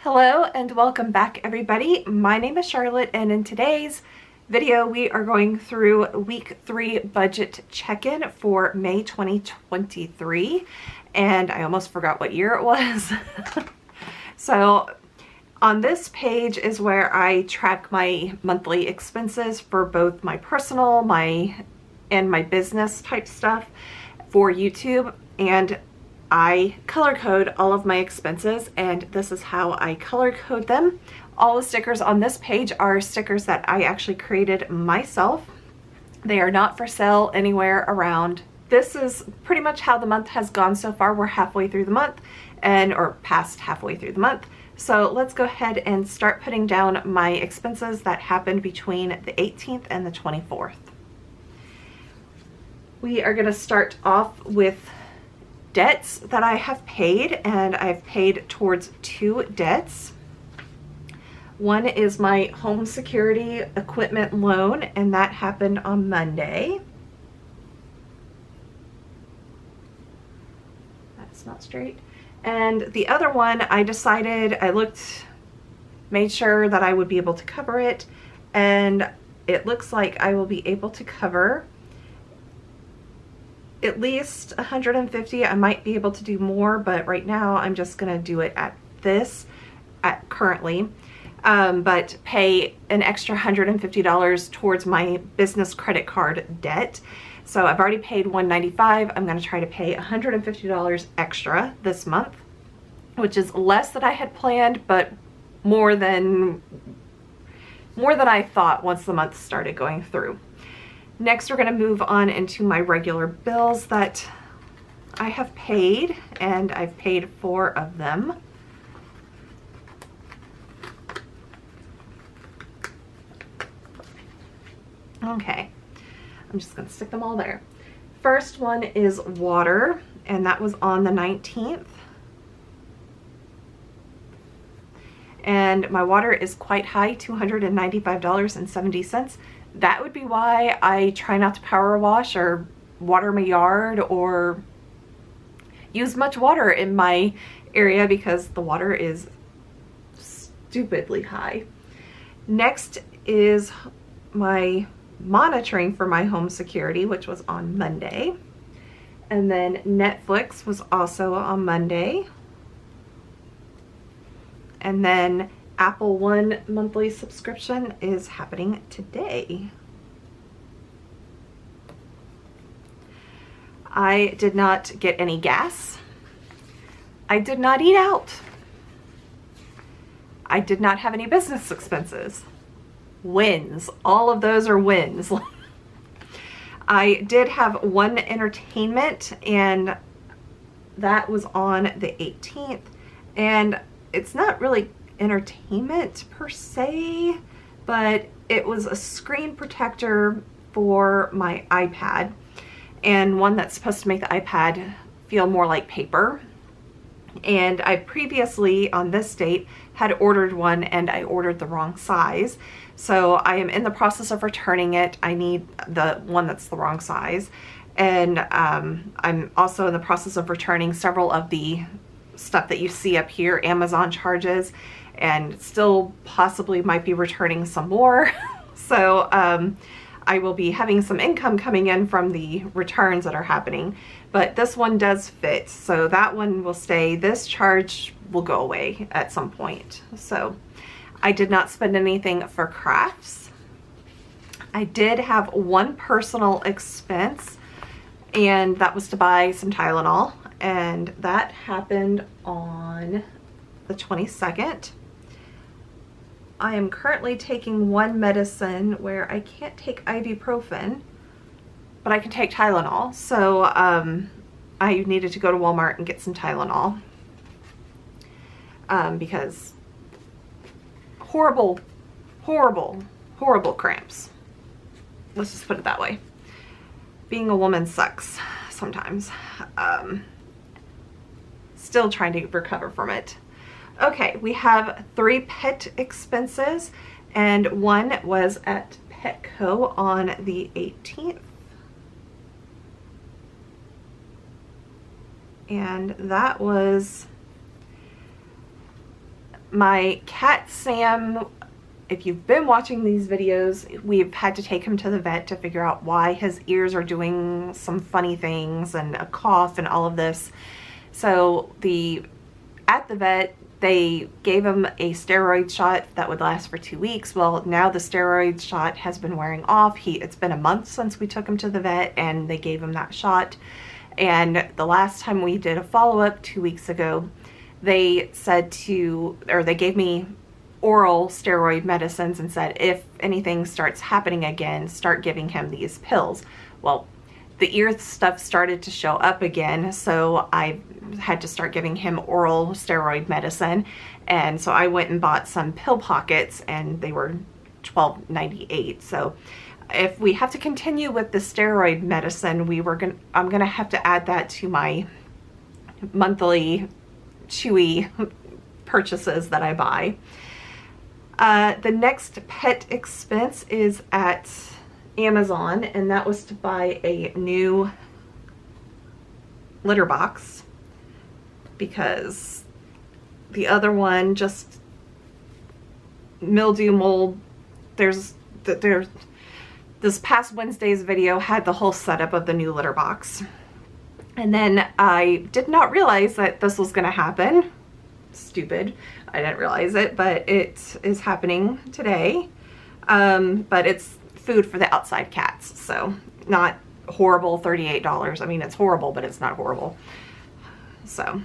Hello and welcome back everybody. My name is Charlotte and in today's video we are going through week 3 budget check-in for May 2023, and I almost forgot what year it was. So on this page is where I track my monthly expenses for both my personal and my business type stuff for YouTube, and I color code all of my expenses, and this is how I color code them. All the stickers on this page are stickers that I actually created myself. They are not for sale anywhere around. This is pretty much how the month has gone so far. We're halfway through the month or past halfway through the month. So let's go ahead and start putting down my expenses that happened between the 18th and the 24th. We are going to start off with debts that I have paid, and I've paid towards 2 debts. One is my home security equipment loan, and that happened on Monday. That's not straight. And the other one, I made sure that I would be able to cover it, and it looks like I will be able to cover at least $150. I might be able to do more, but right now I'm just gonna do it at currently, but pay an extra $150 towards my business credit card debt. So I've already paid $195. I'm gonna try to pay $150 extra this month, which is less than I had planned, but more than I thought once the month started going through. Next, we're going to move on into my regular bills that I have paid, and I've paid 4 of them. Okay, I'm just going to stick them all there. First one is water, and that was on the 19th. And my water is quite high, $295.70. That would be why I try not to power wash or water my yard or use much water in my area, because the water is stupidly high. Next is my monitoring for my home security, which was on Monday. And then Netflix was also on Monday. And then Apple One monthly subscription is happening today. I did not get any gas. I did not eat out. I did not have any business expenses. Wins. All of those are wins. I did have one entertainment, and that was on the 18th. And it's not really entertainment per se, but it was a screen protector for my iPad, and one that's supposed to make the iPad feel more like paper. And I previously on this date had ordered one, and I ordered the wrong size, so I am in the process of returning it. I need the one that's the wrong size, and I'm also in the process of returning several of the stuff that you see up here, Amazon charges, and still possibly might be returning some more. So I will be having some income coming in from the returns that are happening, but this one does fit, so that one will stay. This charge will go away at some point. So I did not spend anything for crafts. I did have one personal expense, and that was to buy some Tylenol, and that happened on the 22nd. I am currently taking one medicine where I can't take ibuprofen, but I can take Tylenol. So I needed to go to Walmart and get some Tylenol because horrible cramps. Let's just put it that way. Being a woman sucks sometimes. Still trying to recover from it. Okay, we have 3 pet expenses, and one was at Petco on the 18th. And that was My cat Sam, if you've been watching these videos, we've had to take him to the vet to figure out why his ears are doing some funny things and a cough and all of this. So at the vet, they gave him a steroid shot that would last for 2 weeks. Well, now the steroid shot has been wearing off. It's been a month since we took him to the vet and they gave him that shot. And the last time we did a follow-up 2 weeks ago, they gave me oral steroid medicines and said, if anything starts happening again, start giving him these pills. Well, the ear stuff started to show up again, so I had to start giving him oral steroid medicine. And so I went and bought some pill pockets, and they were $12.98. So if we have to continue with the steroid medicine, I'm gonna have to add that to my monthly Chewy purchases that I buy. The next pet expense is at Amazon, and that was to buy a new litter box because the other one just mildew, mold. This past Wednesday's video had the whole setup of the new litter box. And then I did not realize that this was going to happen. Stupid. I didn't realize it, but it is happening today. But it's food for the outside cats, so not horrible $38. I mean, it's horrible, but it's not horrible. So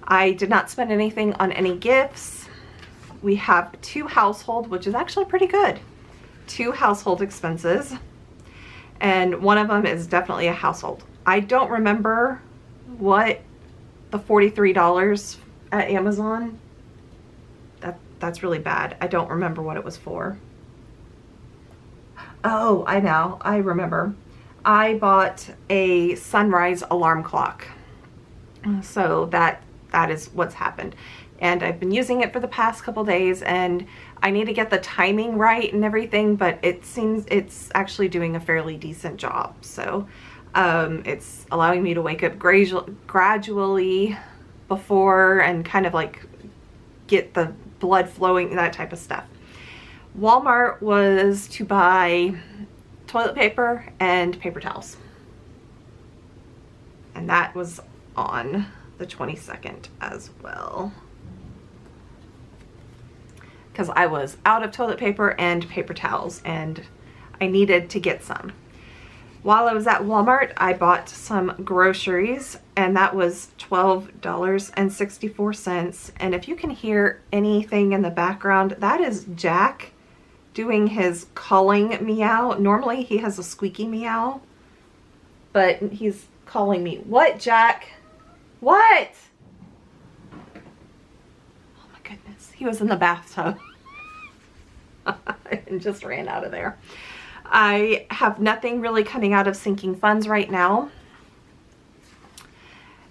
I did not spend anything on any gifts. We have 2 household, which is actually pretty good. 2 household expenses, and one of them is definitely a household. I don't remember what the $43 at Amazon, that's really bad. I don't remember what it was for. Oh, I know, I remember. I bought a sunrise alarm clock. So that is what's happened. And I've been using it for the past couple days, and I need to get the timing right and everything, but it seems it's actually doing a fairly decent job. So it's allowing me to wake up gradually before and kind of like get the blood flowing, that type of stuff. Walmart was to buy toilet paper and paper towels. And that was on the 22nd as well, because I was out of toilet paper and paper towels and I needed to get some. While I was at Walmart, I bought some groceries, and that was $12.64. And if you can hear anything in the background, that is Jack doing his calling meow. Normally he has a squeaky meow, but he's calling me. What, Jack? What? Oh my goodness. He was in the bathtub and just ran out of there. I have nothing really coming out of sinking funds right now.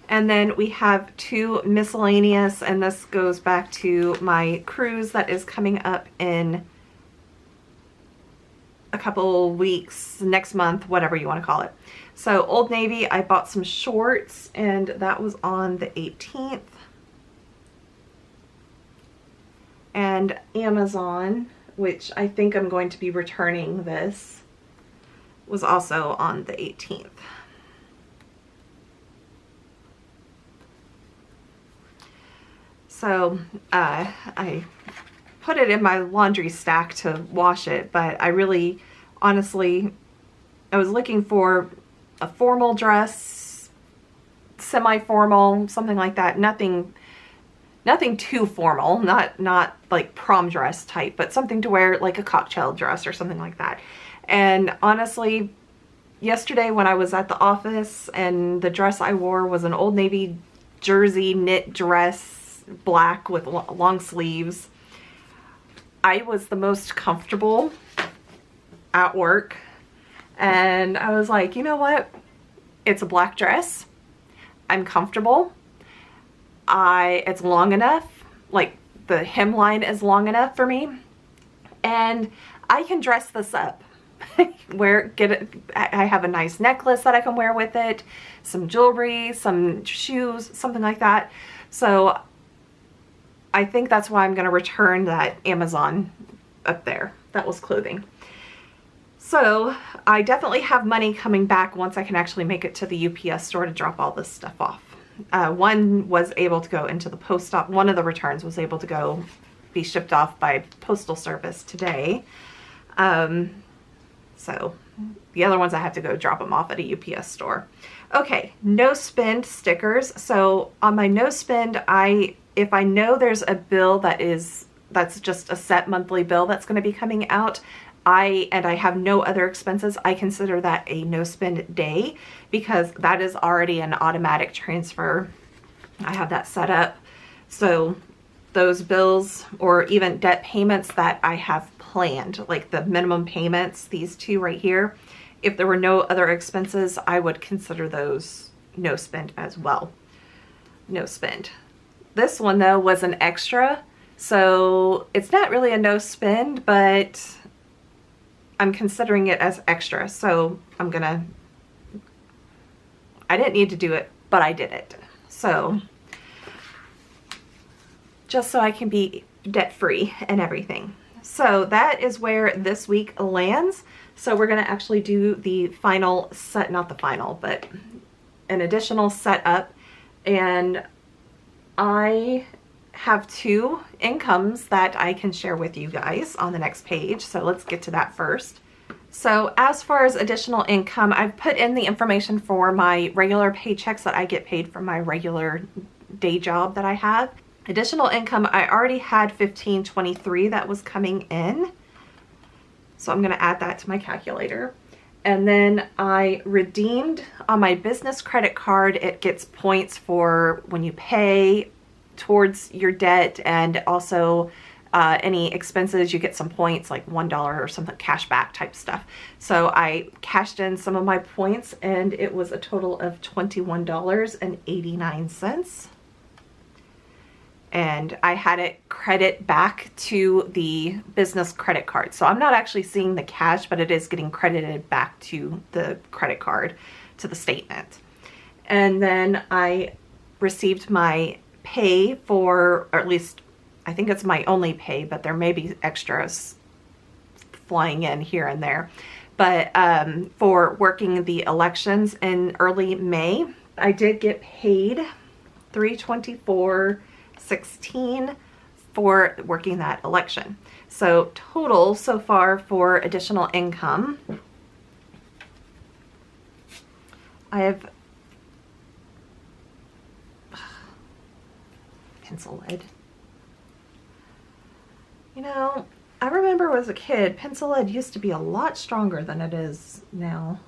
And then we have 2 miscellaneous, and this goes back to my cruise that is coming up in a couple weeks, next month, whatever you want to call it. So Old Navy, I bought some shorts, and that was on the 18th. And Amazon, which I think I'm going to be returning this, was also on the 18th. So I put it in my laundry stack to wash it, but I really, honestly, I was looking for a formal dress, semi-formal, something like that. Nothing too formal, not like prom dress type, but something to wear like a cocktail dress or something like that. And honestly, yesterday when I was at the office and the dress I wore was an Old Navy jersey knit dress, black with long sleeves, I was the most comfortable at work. And I was like, you know what? It's a black dress. I'm comfortable. It's long enough, like the hemline is long enough for me, and I can dress this up. I have a nice necklace that I can wear with it, some jewelry, some shoes, something like that. So I think that's why I'm going to return that Amazon up there. That was clothing. So I definitely have money coming back once I can actually make it to the UPS store to drop all this stuff off. One was able to go into the post office. One of the returns was able to go be shipped off by postal service today. So the other ones I have to go drop them off at a UPS store. Okay, no spend stickers. So on my no spend, if I know there's a bill that's just a set monthly bill that's going to be coming out, and I have no other expenses, I consider that a no spend day because that is already an automatic transfer. I have that set up. So those bills or even debt payments that I have planned, like the minimum payments, these two right here, if there were no other expenses, I would consider those no spend as well. No spend. This one though was an extra, so it's not really a no spend, but I'm considering it as extra. So I didn't need to do it, but I did it. So just so I can be debt free and everything. So that is where this week lands. So we're going to actually do the final set, not the final, but an additional setup. And I have 2 incomes that I can share with you guys on the next page. So let's get to that first. So as far as additional income, I've put in the information for my regular paychecks that I get paid from my regular day job that I have. Additional income, I already had $15.23 that was coming in. So I'm going to add that to my calculator. And then I redeemed on my business credit card. It gets points for when you pay towards your debt, and also any expenses, you get some points like $1 or something, cash back type stuff. So I cashed in some of my points and it was a total of $21.89. And I had it credit back to the business credit card. So I'm not actually seeing the cash, but it is getting credited back to the credit card, to the statement. And then I received my pay for, or at least I think it's my only pay, but there may be extras flying in here and there. But for working the elections in early May, I did get paid $324.16 for working that election. So total so far for additional income, I have pencil lead. You know, I remember as a kid, pencil lead used to be a lot stronger than it is now.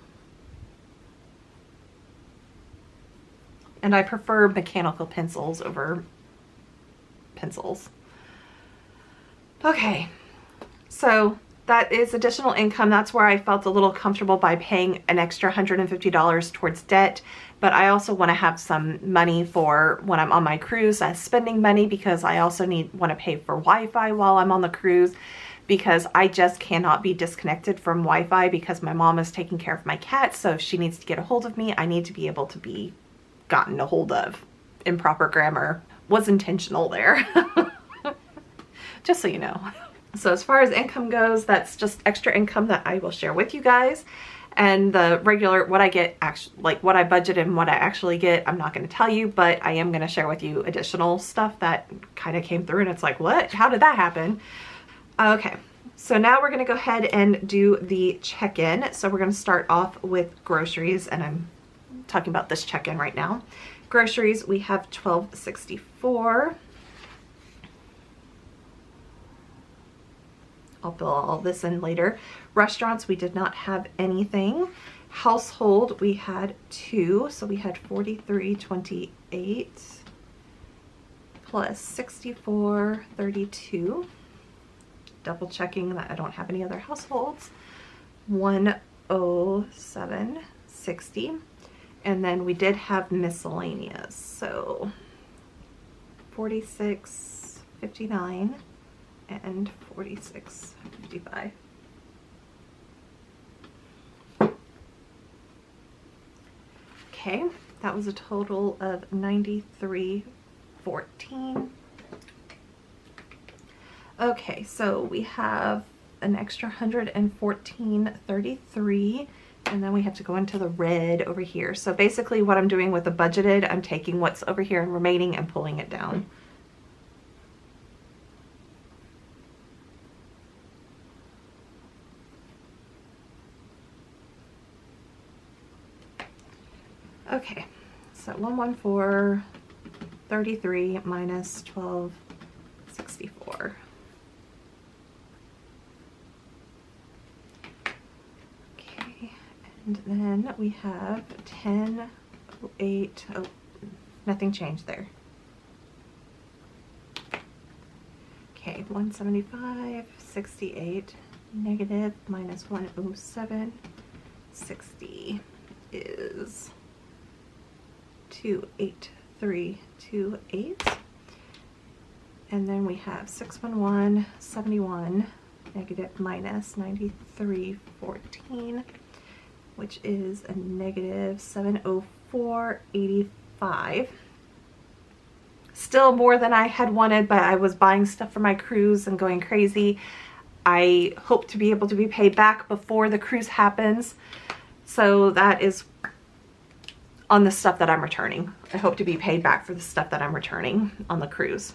And I prefer mechanical pencils over pencils. Okay, so that is additional income. That's where I felt a little comfortable by paying an extra $150 towards debt. But I also want to have some money for when I'm on my cruise as spending money, because I also want to pay for Wi-Fi while I'm on the cruise, because I just cannot be disconnected from Wi-Fi because my mom is taking care of my cat. So if she needs to get a hold of me, I need to be able to be gotten a hold of. Improper grammar was intentional there. Just so you know. So as far as income goes, that's just extra income that I will share with you guys. And the regular, what I get, actually, like what I budget and what I actually get, I'm not going to tell you, but I am going to share with you additional stuff that kind of came through and it's like, what? How did that happen? Okay, so now we're going to go ahead and do the check-in. So we're going to start off with groceries, and I'm talking about this check-in right now. Groceries, we have $12.64. I'll fill all this in later. Restaurants, we did not have anything. Household, we had 2, so we had $43.28 plus $64.32. Double checking that I don't have any other households. $107.60. And then we did have miscellaneous, so $46.59 and $46.55. Okay, that was a total of $93.14. Okay, so we have an extra 114.33, and then we have to go into the red over here. So basically what I'm doing with the budgeted, I'm taking what's over here and remaining and pulling it down. Okay, so 114.33 minus 12.64. Okay, and then we have 10.08. Oh, nothing changed there. Okay, 175.68 negative minus 107.60 is 28328, and then we have 611.71 negative minus 9314, which is a negative 704.85. Still more than I had wanted, but I was buying stuff for my cruise and going crazy. I hope to be able to be paid back before the cruise happens, so that is on the stuff that I'm returning. I hope to be paid back for the stuff that I'm returning on the cruise.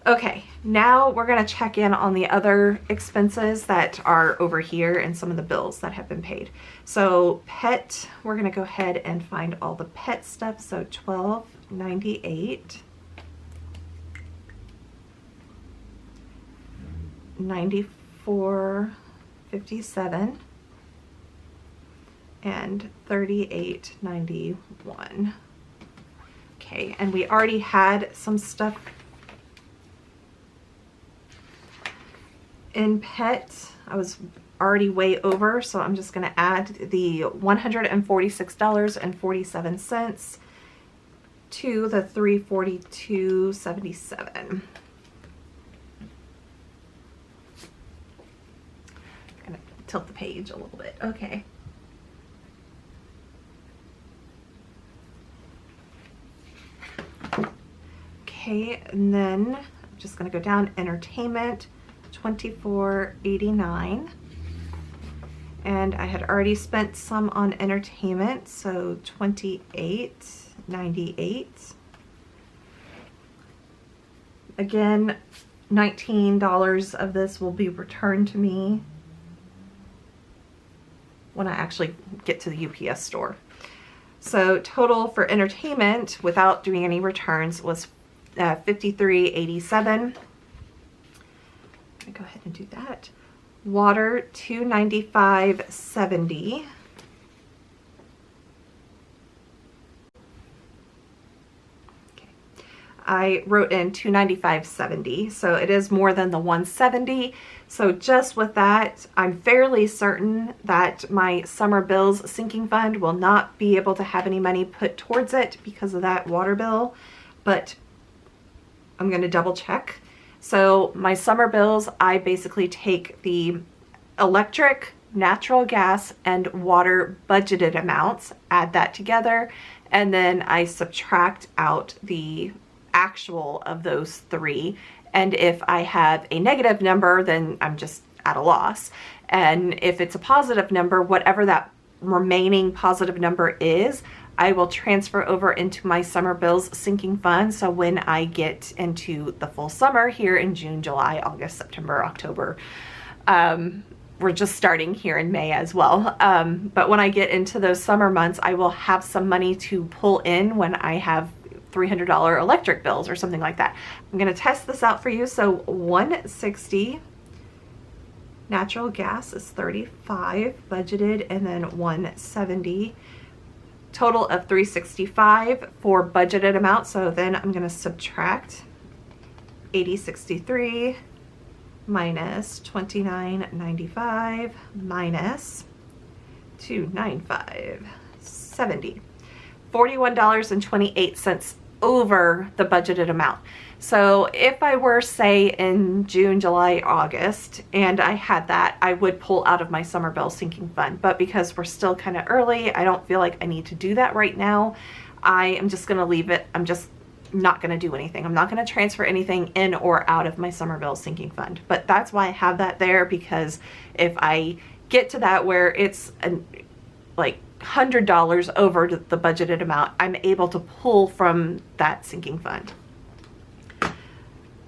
Okay, now we're gonna check in on the other expenses that are over here and some of the bills that have been paid. So pet, we're gonna go ahead and find all the pet stuff. So $12.98, $94.57, and $38.91. Okay, and we already had some stuff in pet. I was already way over, so I'm just going to add the $146.47 to the $342.77. I'm going to tilt the page a little bit. Okay. Okay, and then I'm just going to go down entertainment, $24.89, and I had already spent some on entertainment, so $28.98. Again, $19 of this will be returned to me when I actually get to the UPS store. So total for entertainment without doing any returns was $53.87. I'm gonna go ahead and do that. Water, $295.70. Okay, I wrote in $295.70, so it is more than the $170. So just with that, I'm fairly certain that my summer bills sinking fund will not be able to have any money put towards it because of that water bill, but I'm going to double check. So my summer bills, I basically take the electric, natural gas, and water budgeted amounts, add that together, and then I subtract out the actual of those three. And if I have a negative number, then I'm just at a loss. And if it's a positive number, whatever that remaining positive number is, I will transfer over into my summer bills sinking fund. So when I get into the full summer here in June, July, August, September, October, we're just starting here in May as well. But when I get into those summer months, I will have some money to pull in when I have $300 electric bills or something like that. I'm going to test this out for you. So 160 natural gas is 35 budgeted, and then 170 total of 365 for budgeted amount. So then I'm going to subtract 8063 minus 2995 minus 29570. $41.28 over the budgeted amount. So if I were, say, in June, July, August, and I had that, I would pull out of my summer bill sinking fund. But because we're still kind of early, I don't feel like I need to do that right now. I am just going to leave it. I'm just not going to do anything. I'm not going to transfer anything in or out of my summer bill sinking fund. But that's why I have that there, because if I get to that where it's like $100 over the budgeted amount, I'm able to pull from that sinking fund.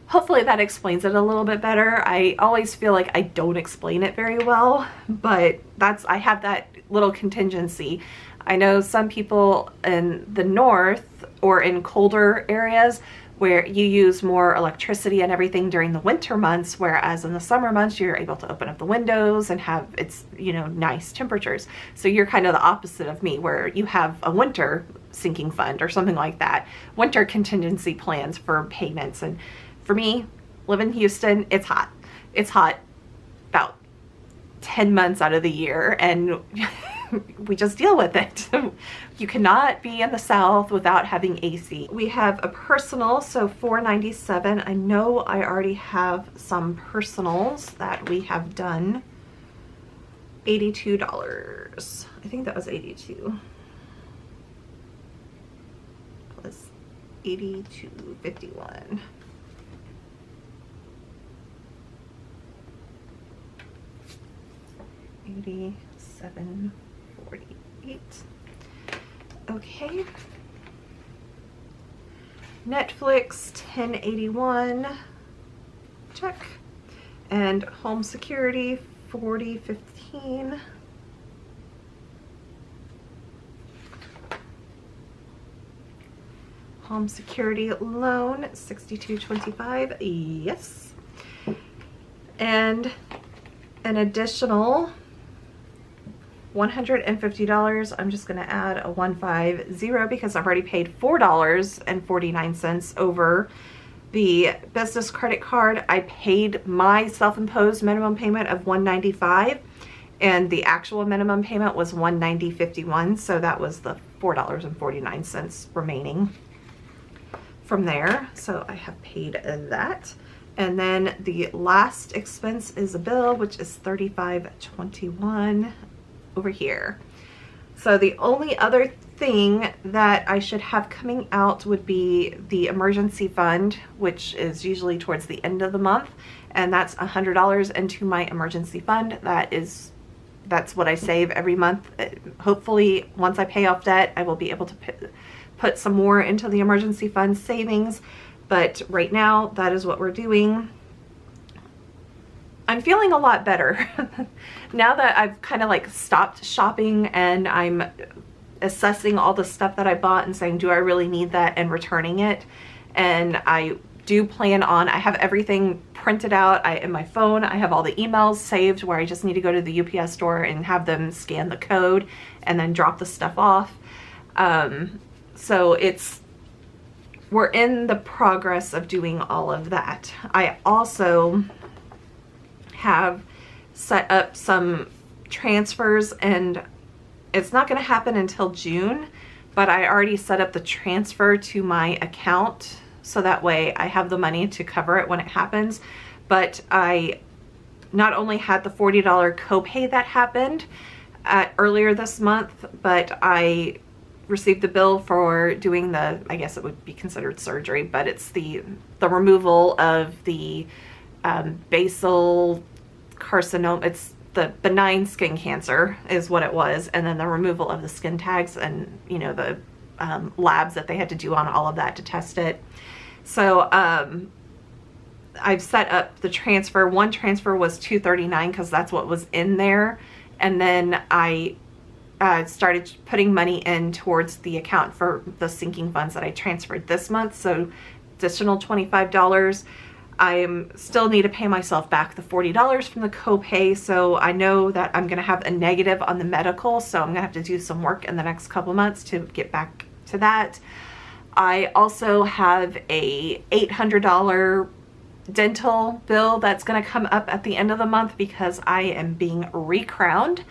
Hopefully that explains it a little bit better. I always feel like I don't explain it very well, but I have that little contingency. I know some people in the north or in colder areas where you use more electricity and everything during the winter months, whereas in the summer months you're able to open up the windows and have nice temperatures. So you're kind of the opposite of me, where you have a winter sinking fund or something like that, winter contingency plans for payments. And for me, live in Houston, it's hot. It's hot about 10 months out of the year, and we just deal with it. You cannot be in the South without having AC. We have a personal, so $4.97. I know I already have some personals that we have done. $82. I think that was 82. Plus 82.51. $87.48. Okay. Netflix $10.81. Check. And home security $40.15. Home security loan $62.25. Yes. And an additional $150. I'm just going to add a 150 because I've already paid $4.49 over the business credit card. I paid my self-imposed minimum payment of $195, and the actual minimum payment was $190.51. So that was the $4.49 remaining from there. So I have paid that. And then the last expense is a bill, which is $35.21 over here. So the only other thing that I should have coming out would be the emergency fund, which is usually towards the end of the month, and that's $100 into my emergency fund. That's what I save every month. Hopefully once I pay off debt, I will be able to put some more into the emergency fund savings, but right now that is what we're doing. I'm feeling a lot better now that I've kind of like stopped shopping, and I'm assessing all the stuff that I bought and saying, do I really need that, and returning it. And I do plan on, I have everything printed out. In my phone, I have all the emails saved where I just need to go to the UPS store and have them scan the code and then drop the stuff off. So we're in the progress of doing all of that. I also have set up some transfers, and it's not going to happen until June, but I already set up the transfer to my account so that way I have the money to cover it when it happens. But I not only had the $40 copay that happened earlier this month, but I received the bill for doing the, I guess it would be considered surgery, but it's the removal of the basal carcinoma. It's the benign skin cancer is what it was, and then the removal of the skin tags and the labs that they had to do on all of that to test it. So I've set up the transfer. One transfer was $239 because that's what was in there, and then I started putting money in towards the account for the sinking funds that I transferred this month. So additional $25. I still need to pay myself back the $40 from the copay, so I know that I'm going to have a negative on the medical, so I'm going to have to do some work in the next couple months to get back to that. I also have a $800 dental bill that's going to come up at the end of the month because I am being recrowned,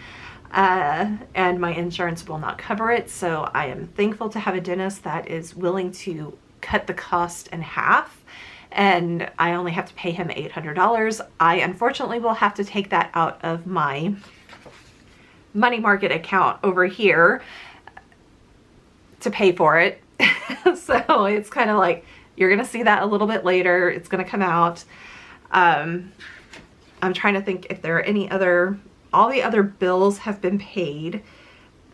and my insurance will not cover it. So I am thankful to have a dentist that is willing to cut the cost in half, and I only have to pay him $800. I unfortunately will have to take that out of my money market account over here to pay for it, So it's kind of like, you're going to see that a little bit later. It's going to come out. I'm trying to think if there are any other, all the other bills have been paid.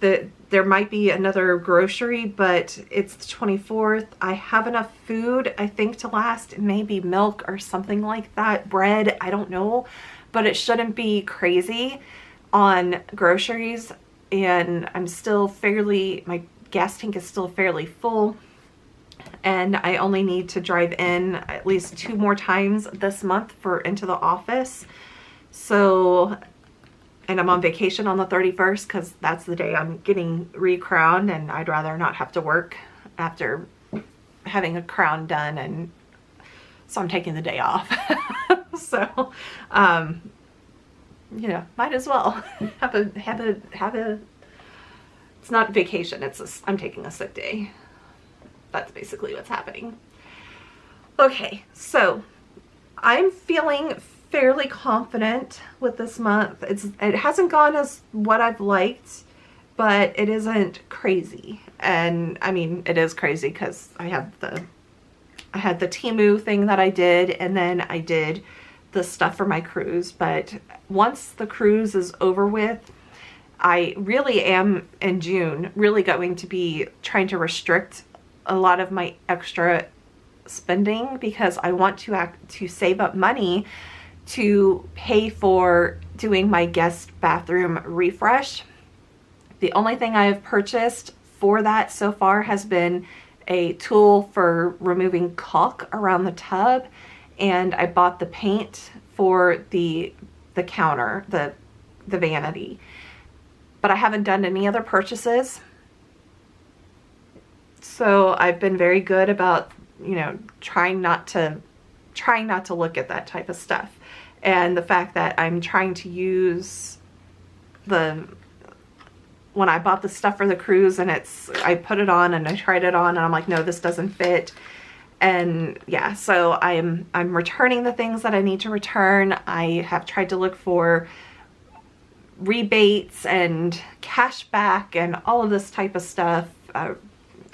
There might be another grocery, but it's the 24th. I have enough food, I think, to last maybe milk or something like that. Bread, I don't know, but it shouldn't be crazy on groceries. And I'm still fairly, my gas tank is still fairly full. And I only need to drive in at least 2 more times this month into the office. So, and I'm on vacation on the 31st because that's the day I'm getting recrowned, and I'd rather not have to work after having a crown done, and so I'm taking the day off. So, you know, might as well have a, it's not vacation, I'm taking a sick day. That's basically what's happening. Okay, so I'm feeling fairly confident with this month. It hasn't gone as what I've liked, but it isn't crazy. And I mean, it is crazy because I had the Temu thing that I did, and then I did the stuff for my cruise. But once the cruise is over with, I really am in June really going to be trying to restrict a lot of my extra spending, because I want to save up money to pay for doing my guest bathroom refresh. The only thing I have purchased for that so far has been a tool for removing caulk around the tub, and I bought the paint for the counter, the vanity. But I haven't done any other purchases. So I've been very good about, you know, trying not to look at that type of stuff. And the fact that I'm trying to use when I bought the stuff for the cruise, and I put it on and I tried it on and I'm like, no, this doesn't fit. And yeah, so I'm returning the things that I need to return. I have tried to look for rebates and cash back and all of this type of stuff,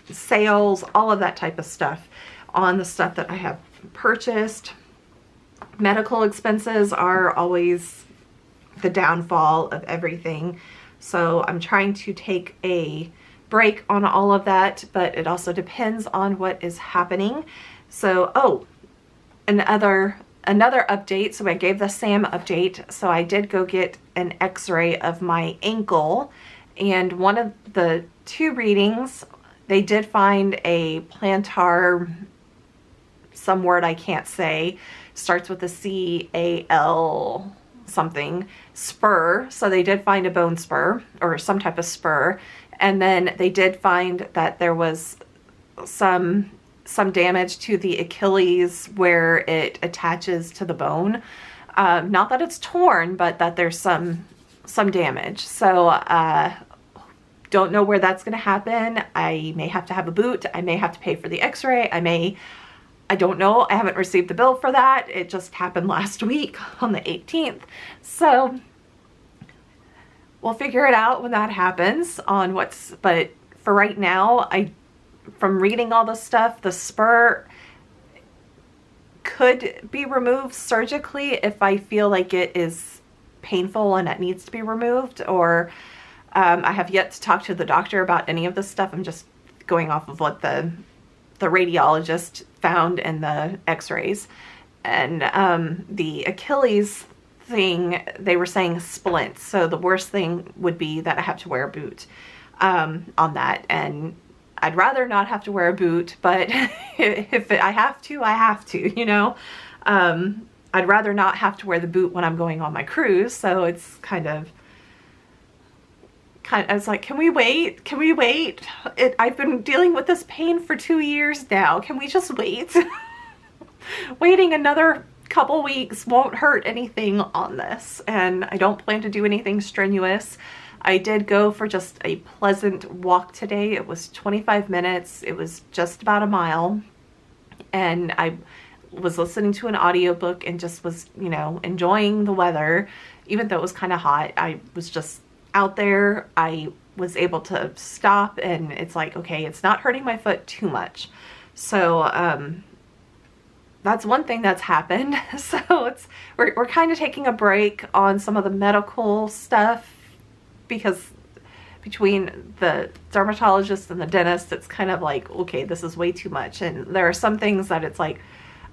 sales, all of that type of stuff on the stuff that I have purchased. Medical expenses are always the downfall of everything. So I'm trying to take a break on all of that, but it also depends on what is happening. So, oh, another update. So I gave the Sam update. So I did go get an x-ray of my ankle, and one of the 2 readings, they did find a plantar, some word I can't say, starts with a C-A-L something, spur. So they did find a bone spur or some type of spur. And then they did find that there was some damage to the Achilles where it attaches to the bone. Not that it's torn, but that there's some damage. So don't know where that's going to happen. I may have to have a boot. I may have to pay for the x-ray. I don't know. I haven't received the bill for that. It just happened last week on the 18th. So we'll figure it out when that happens on but for right now, from reading all this stuff, the spur could be removed surgically if I feel like it is painful and it needs to be removed, or I have yet to talk to the doctor about any of this stuff. I'm just going off of what the radiologist found in the x-rays. And the Achilles thing, they were saying splints. So the worst thing would be that I have to wear a boot on that. And I'd rather not have to wear a boot, but if I have to, I have to, you know. I'd rather not have to wear the boot when I'm going on my cruise. So it's I was like, can we wait? Can we wait? I've been dealing with this pain for 2 years now. Can we just wait? Waiting another couple weeks won't hurt anything on this. And I don't plan to do anything strenuous. I did go for just a pleasant walk today. It was 25 minutes. It was just about a mile. And I was listening to an audiobook and just was, you know, enjoying the weather. Even though it was kind of hot, I was just out there. I was able to stop, and it's like, okay, it's not hurting my foot too much. So that's one thing that's happened. So we're kind of taking a break on some of the medical stuff, because between the dermatologist and the dentist, it's kind of like, okay, this is way too much. And there are some things that it's like,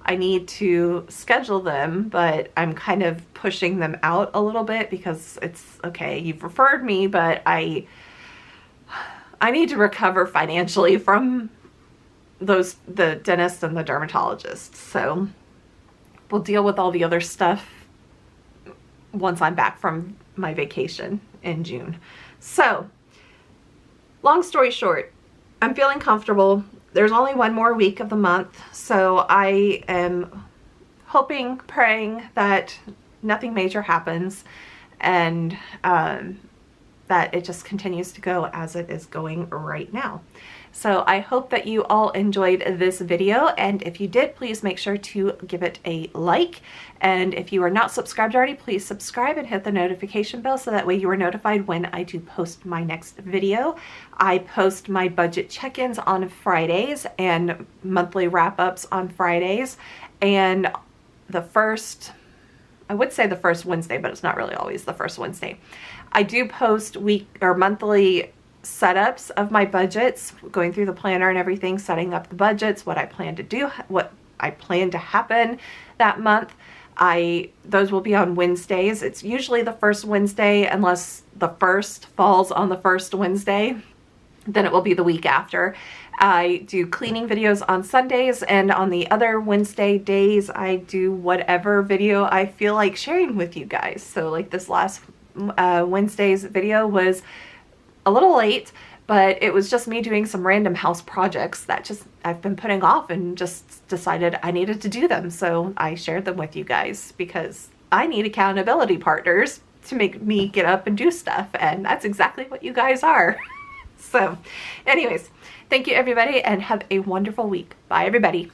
I need to schedule them, but I'm kind of pushing them out a little bit, because it's okay, you've referred me, but I need to recover financially from the dentist and the dermatologist. So we'll deal with all the other stuff once I'm back from my vacation in June. So long story short, I'm feeling comfortable. There's only one more week of the month, so I am hoping, praying that nothing major happens, and that it just continues to go as it is going right now. So I hope that you all enjoyed this video, and if you did, please make sure to give it a like. And if you are not subscribed already, please subscribe and hit the notification bell, so that way you are notified when I do post my next video. I post my budget check-ins on Fridays and monthly wrap-ups on Fridays, and the first, I would say the first Wednesday, but it's not really always the first Wednesday, I do post week or monthly setups of my budgets, going through the planner and everything, setting up the budgets, what I plan to do, what I plan to happen that month. Those will be on Wednesdays. It's usually the first Wednesday, unless the first falls on the first Wednesday, then it will be the week after. I do cleaning videos on Sundays, and on the other Wednesday days, I do whatever video I feel like sharing with you guys. So like this last Wednesday's video was a little late, but it was just me doing some random house projects that I've been putting off, and just decided I needed to do them. So I shared them with you guys, because I need accountability partners to make me get up and do stuff, and that's exactly what you guys are. So anyways, thank you everybody, and have a wonderful week. Bye everybody.